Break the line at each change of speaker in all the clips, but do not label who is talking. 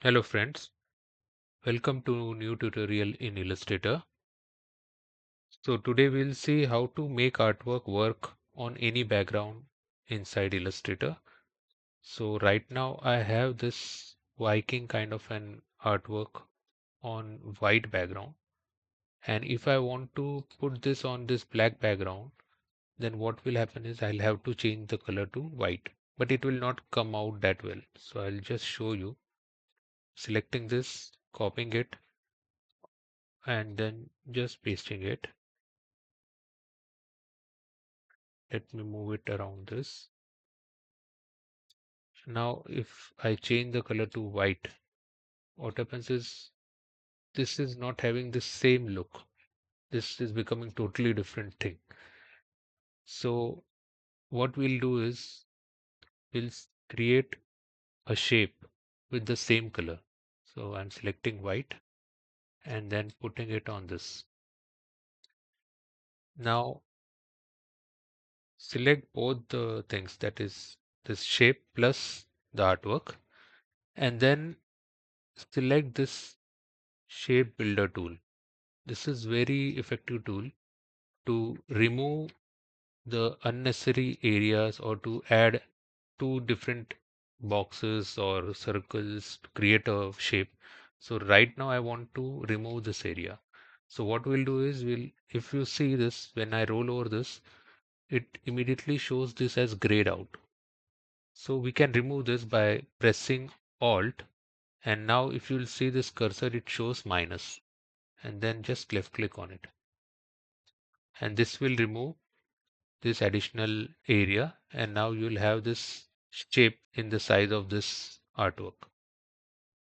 Hello friends, welcome to new tutorial in Illustrator. So today we'll see how to make artwork work on any background inside Illustrator. So right now I have this Viking kind of an artwork on white background. And if I want to put this on this black background, then what will happen is I'll have to change the color to white, but it will not come out that well. So I'll just show you selecting this, copying it, and then just pasting it. Let me move it around this. Now, if I change the color to white, what happens is this is not having the same look. This is becoming totally different thing. So what we'll do is we'll create a shape with the same color. So I'm selecting white and then putting it on this. Now select both the things, that is this shape plus the artwork, and then select this shape builder tool. This is very effective tool to remove the unnecessary areas or to add two different boxes or circles to create a shape. So right now I want to remove this area. So what we'll do is if you see this, when I roll over this, it immediately shows this as grayed out. So we can remove this by pressing Alt, and now if you'll see this cursor, it shows minus, and then just left click on it. And this will remove this additional area, and now you'll have this shape in the size of this artwork.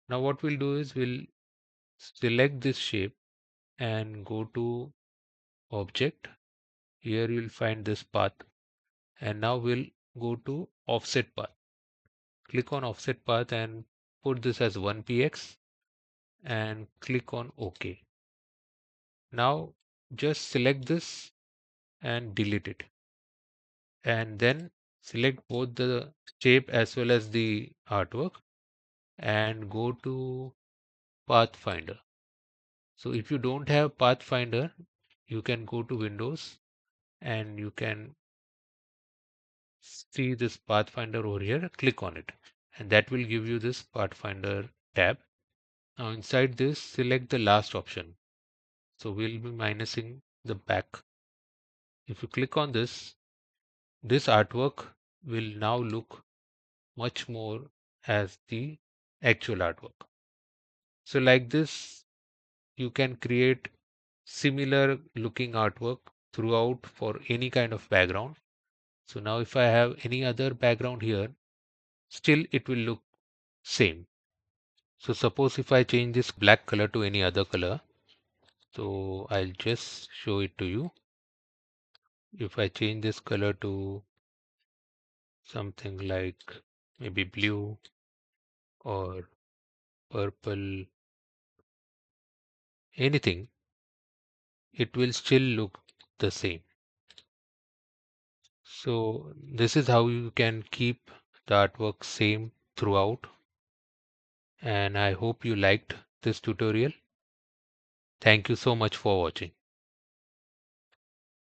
Now what we'll do is we'll select this shape and go to object. Here you'll find this path, and now we'll go to offset path. Click on offset path and put this as 1px and click on OK. Now just select this and delete it, and then select both the shape as well as the artwork and go to Pathfinder. So if you don't have Pathfinder, you can go to Windows and you can see this Pathfinder over here. Click on it, and that will give you this Pathfinder tab. Now inside this, select the last option. So we'll be minusing the back. If you click on this artwork will now look much more as the actual artwork. So like this, you can create similar looking artwork throughout for any kind of background. So now if I have any other background here, still it will look same. So suppose if I change this black color to any other color, so I'll just show it to you. If I change this color to something like maybe blue or purple, anything, it will still look the same. So this is how you can keep the artwork same throughout, and I hope you liked this tutorial. Thank you so much for watching.